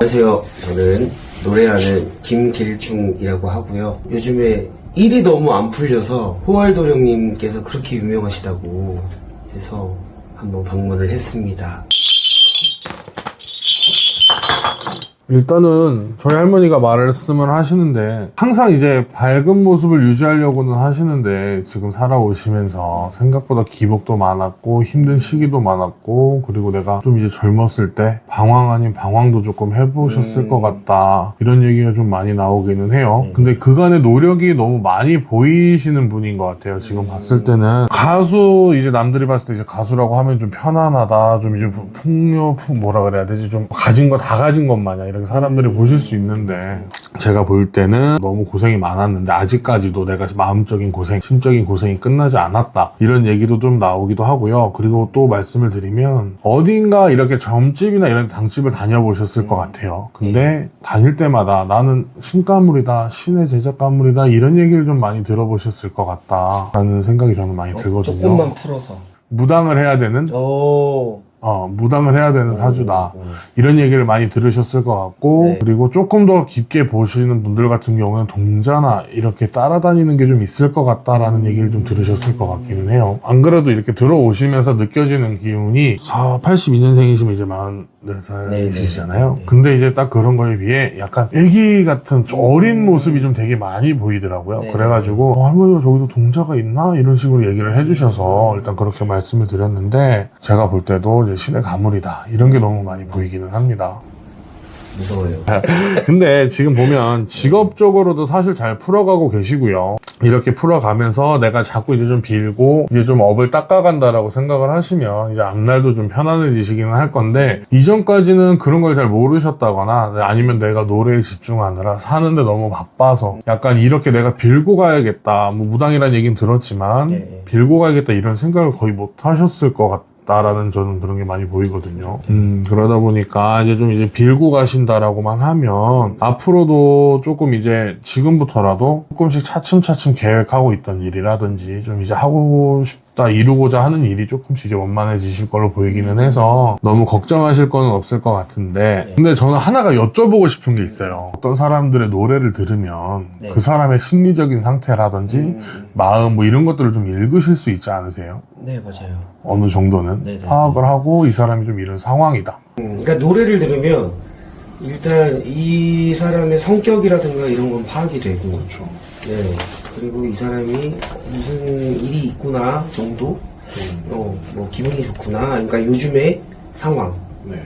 안녕하세요. 저는 노래하는 김길중이라고 하고요. 요즘에 일이 너무 안 풀려서 호알도령님께서 그렇게 유명하시다고 해서 한번 방문을 했습니다. 일단은 저희 할머니가 말씀을 하시는데 항상 이제 밝은 모습을 유지하려고는 하시는데 지금 살아오시면서 생각보다 기복도 많았고 힘든 시기도 많았고 그리고 내가 좀 이제 젊었을 때 방황 아닌 방황도 조금 해보셨을 것 같다 이런 얘기가 좀 많이 나오기는 해요. 근데 그간의 노력이 너무 많이 보이시는 분인 것 같아요. 지금 봤을 때는 가수 이제 남들이 봤을 때 이제 가수라고 하면 좀 편안하다 좀 이제 뭐라 그래야 되지 좀 가진 거 다 가진 것 마냥 이렇게 사람들이 보실 수 있는데 제가 볼 때는 너무 고생이 많았는데 아직까지도 내가 마음적인 고생, 심적인 고생이 끝나지 않았다 이런 얘기도 좀 나오기도 하고요. 그리고 또 말씀을 드리면 어딘가 이렇게 점집이나 이런 당집을 다녀보셨을 것 같아요. 근데 다닐 때마다 나는 신가물이다, 신의 제작가물이다 이런 얘기를 좀 많이 들어보셨을 것 같다라는 생각이 저는 많이 들거든요. 조금만 풀어서 무당을 해야 되는 무당을 해야 되는 사주다 이런 얘기를 많이 들으셨을 것 같고 네. 그리고 조금 더 깊게 보시는 분들 같은 경우는 동자나 이렇게 따라다니는 게 좀 있을 것 같다라는 얘기를 좀 들으셨을 것 같기는 해요. 안 그래도 이렇게 들어오시면서 느껴지는 기운이 82년생이시면 이제 44살이시잖아요. 네. 근데 이제 딱 그런 거에 비해 약간 애기 같은 어린 모습이 좀 되게 많이 보이더라고요. 네. 그래가지고 할머니가 저기도 동자가 있나? 이런 식으로 얘기를 해주셔서 일단 그렇게 말씀을 드렸는데 제가 볼 때도 이제 신의 가물이다 이런 게 너무 많이 보이기는 합니다. 무서워요. 근데 지금 보면 직업적으로도 사실 잘 풀어가고 계시고요. 이렇게 풀어가면서 내가 자꾸 이제 좀 빌고 이제 좀 업을 닦아간다라고 생각을 하시면 이제 앞날도 좀 편안해지시기는 할 건데 이전까지는 그런 걸 잘 모르셨다거나 아니면 내가 노래에 집중하느라 사는데 너무 바빠서 약간 이렇게 내가 빌고 가야겠다 뭐 무당이라는 얘기는 들었지만 빌고 가야겠다 이런 생각을 거의 못 하셨을 것 같아요. 라는 저는 그런 게 많이 보이거든요. 그러다 보니까 이제 좀 이제 빌고 가신다라고만 하면 앞으로도 조금 이제 지금부터라도 조금씩 차츰차츰 계획하고 있던 일이라든지 좀 이제 하고 싶다 이루고자 하는 일이 조금씩 이제 원만해지실 걸로 보이기는 해서 너무 걱정하실 건 없을 것 같은데 근데 저는 하나가 여쭤보고 싶은 게 있어요. 어떤 사람들의 노래를 들으면 그 사람의 심리적인 상태라든지 마음 뭐 이런 것들을 좀 읽으실 수 있지 않으세요? 네, 맞아요. 어느 정도는 파악을 하고 이 사람이 좀 이런 상황이다. 그러니까 노래를 들으면 일단 이 사람의 성격이라든가 이런 건 파악이 되고 그렇죠. 네. 그리고 이 사람이 무슨 일이 있구나 정도? 뭐 기분이 좋구나. 그러니까 요즘의 상황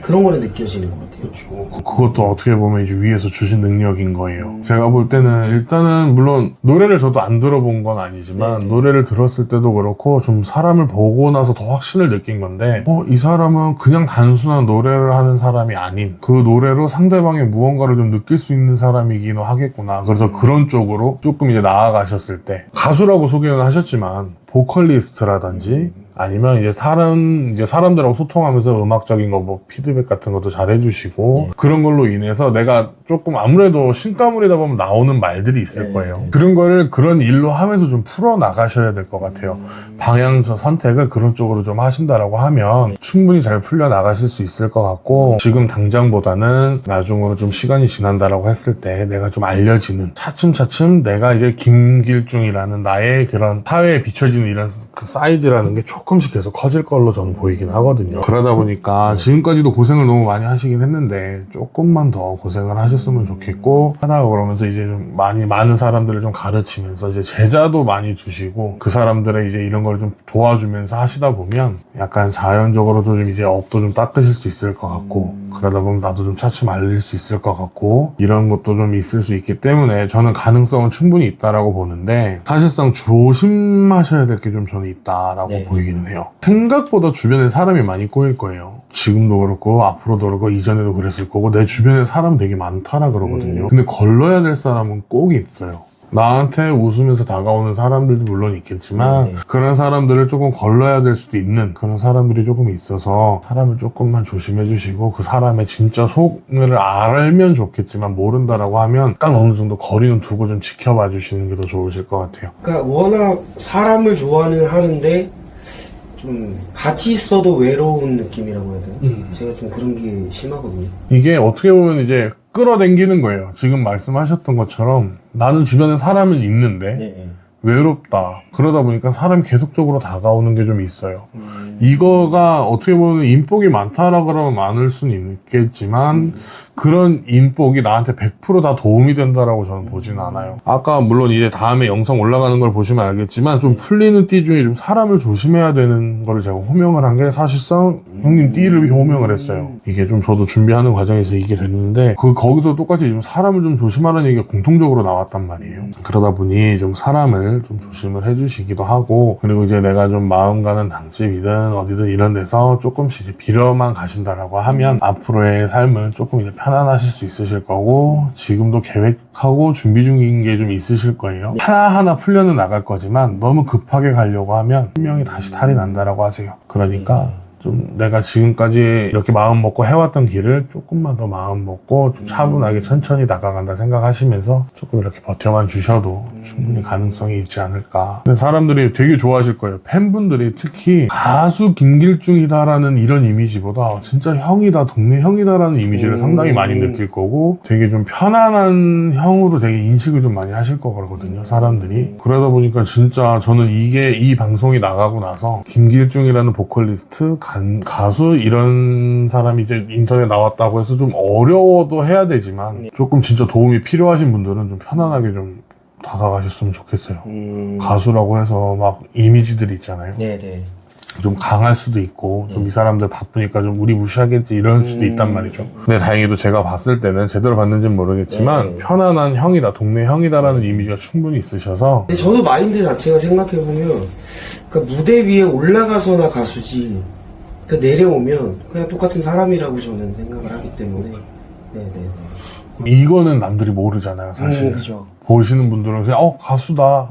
그런 거는 느껴지는 것 같아요. 그렇죠. 그것도 어떻게 보면 이제 위에서 주신 능력인 거예요. 제가 볼 때는 일단은 물론 노래를 저도 안 들어본 건 아니지만 노래를 들었을 때도 그렇고 좀 사람을 보고 나서 더 확신을 느낀 건데 이 사람은 그냥 단순한 노래를 하는 사람이 아닌 그 노래로 상대방의 무언가를 좀 느낄 수 있는 사람이기는 하겠구나. 그래서 그런 쪽으로 조금 이제 나아가셨을 때 가수라고 소개는 하셨지만 보컬리스트라든지 아니면 이제 사람들하고 소통하면서 음악적인 거 뭐 피드백 같은 것도 잘 해주시고 그런 걸로 인해서 내가 조금 아무래도 신가물이다 보면 나오는 말들이 있을 거예요. 그런 거를 그런 일로 하면서 좀 풀어 나가셔야 될 것 같아요. 방향 선택을 그런 쪽으로 좀 하신다라고 하면 충분히 잘 풀려 나가실 수 있을 것 같고 지금 당장보다는 나중으로 좀 시간이 지난다라고 했을 때 내가 좀 알려지는 차츰차츰 내가 이제 김길중이라는 나의 그런 사회에 비춰지는 이런 그 사이즈라는 게 조금씩 계속 커질 걸로 저는 보이긴 하거든요. 그러다 보니까 지금까지도 고생을 너무 많이 하시긴 했는데 조금만 더 고생을 하셨으면 좋겠고 하다가 그러면서 이제 좀 많은 사람들을 좀 가르치면서 이제 제자도 많이 두시고 그 사람들의 이제 이런 걸 좀 도와주면서 하시다 보면 약간 자연적으로도 좀 이제 업도 좀 닦으실 수 있을 것 같고 그러다 보면 나도 좀 차츰 알릴 수 있을 것 같고 이런 것도 좀 있을 수 있기 때문에 저는 가능성은 충분히 있다라고 보는데 사실상 조심하셔야 될 게 좀 저는 있다라고 보이기는 해요. 생각보다 주변에 사람이 많이 꼬일 거예요. 지금도 그렇고 앞으로도 그렇고 이전에도 그랬을 거고 내 주변에 사람 되게 많다라 그러거든요. 근데 걸러야 될 사람은 꼭 있어요. 나한테 웃으면서 다가오는 사람들도 물론 있겠지만 그런 사람들을 조금 걸러야 될 수도 있는 그런 사람들이 조금 있어서 사람을 조금만 조심해 주시고 그 사람의 진짜 속을 알면 좋겠지만 모른다라고 하면 딱 어느 정도 거리는 두고 좀 지켜봐 주시는 게 더 좋으실 것 같아요. 그러니까 워낙 사람을 좋아하는 하는데 좀 좀 같이 있어도 외로운 느낌이라고 해야 되나? 제가 좀 그런 게 심하거든요. 이게 어떻게 보면 이제 끌어당기는 거예요. 지금 말씀하셨던 것처럼 나는 주변에 사람은 있는데 네. 외롭다. 그러다 보니까 사람이 계속적으로 다가오는 게 좀 있어요. 이거가 어떻게 보면 인복이 많다라 그러면 많을 수는 있겠지만 그런 인복이 나한테 100% 다 도움이 된다라고 저는 보진 않아요. 아까 물론 이제 다음에 영상 올라가는 걸 보시면 알겠지만 좀 풀리는 띠 중에 좀 사람을 조심해야 되는 거를 제가 호명을 한 게 사실상 형님 띠를 호명을 했어요. 이게 좀 저도 준비하는 과정에서 이게 됐는데 거기서 똑같이 좀 사람을 좀 조심하라는 얘기가 공통적으로 나왔단 말이에요. 그러다 보니 좀 사람을 좀 조심을 해주시기도 하고 그리고 이제 내가 좀 마음 가는 당집이든 어디든 이런 데서 조금씩 이제 빌어만 가신다라고 하면 앞으로의 삶은 조금 이제 편안하실 수 있으실 거고 지금도 계획하고 준비 중인 게 좀 있으실 거예요. 하나하나 풀려는 나갈 거지만 너무 급하게 가려고 하면 분명히 다시 탈이 난다라고 하세요. 그러니까 좀 내가 지금까지 이렇게 마음 먹고 해왔던 길을 조금만 더 마음 먹고 좀 차분하게 천천히 나가간다 생각하시면서 조금 이렇게 버텨만 주셔도 충분히 가능성이 있지 않을까. 근데 사람들이 되게 좋아하실 거예요. 팬분들이 특히 가수 김길중이다라는 이런 이미지보다 진짜 형이다, 동네 형이다라는 이미지를 상당히 많이 느낄 거고 되게 좀 편안한 형으로 되게 인식을 좀 많이 하실 거거든요, 사람들이. 그러다 보니까 진짜 저는 이 방송이 나가고 나서 김길중이라는 보컬리스트, 가수 이런 사람이 이제 인터넷 나왔다고 해서 좀 어려워도 해야 되지만 조금 진짜 도움이 필요하신 분들은 좀 편안하게 좀 다가가셨으면 좋겠어요. 가수라고 해서 막 이미지들이 있잖아요. 네네. 좀 강할 수도 있고 좀 이 사람들 바쁘니까 좀 우리 무시하겠지 이럴 수도 있단 말이죠. 근데 다행히도 제가 봤을 때는 제대로 봤는지는 모르겠지만 편안한 형이다, 동네 형이다라는 이미지가 충분히 있으셔서 근데 저도 마인드 자체가 생각해보면 그러니까 무대 위에 올라가서나 가수지 그러니까 내려오면 그냥 똑같은 사람이라고 저는 생각을 하기 때문에 네네네. 이거는 남들이 모르잖아요, 사실. 그죠. 보시는 분들은 그냥 가수다.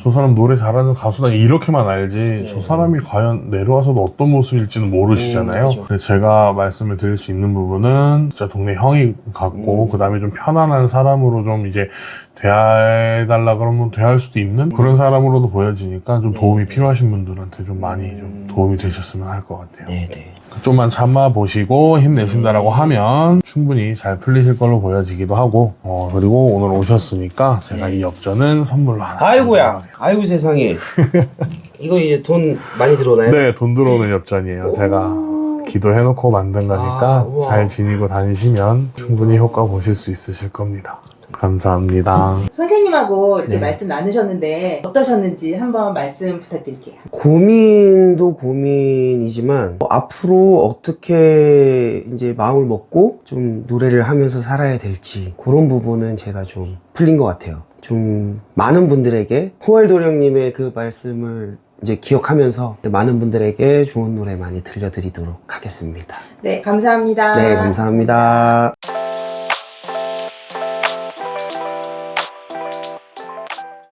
저 사람 노래 잘하는 가수다 이렇게만 알지 저 사람이 과연 내려와서도 어떤 모습일지는 모르시잖아요. 그죠. 그래서 제가 말씀을 드릴 수 있는 부분은 진짜 동네 형이 같고 그 다음에 좀 편안한 사람으로 좀 이제 대해달라 그러면 대할 수도 있는 그런 사람으로도 보여지니까 좀 도움이 필요하신 분들한테 좀 많이 좀 도움이 되셨으면 할 것 같아요. 네네. 좀만 참아보시고 힘내신다라고 하면 충분히 잘 풀리실 걸로 보여지기도 하고 그리고 오늘 오셨으니까 제가 이 엽전은 선물로 하나 아이고야. 아이고 세상에. 이거 이제 돈 많이 들어오나요? 네, 돈 들어오는 엽전이에요. 제가 기도해놓고 만든 거니까 우와. 잘 지니고 다니시면 충분히 효과 보실 수 있으실 겁니다. 감사합니다. 선생님하고 이렇게 네. 말씀 나누셨는데 어떠셨는지 한번 말씀 부탁드릴게요. 고민도 고민이지만 앞으로 어떻게 이제 마음을 먹고 좀 노래를 하면서 살아야 될지 그런 부분은 제가 좀 풀린 것 같아요. 좀 많은 분들에게 호알도령님의 그 말씀을 이제 기억하면서 많은 분들에게 좋은 노래 많이 들려드리도록 하겠습니다. 네, 감사합니다. 네, 감사합니다.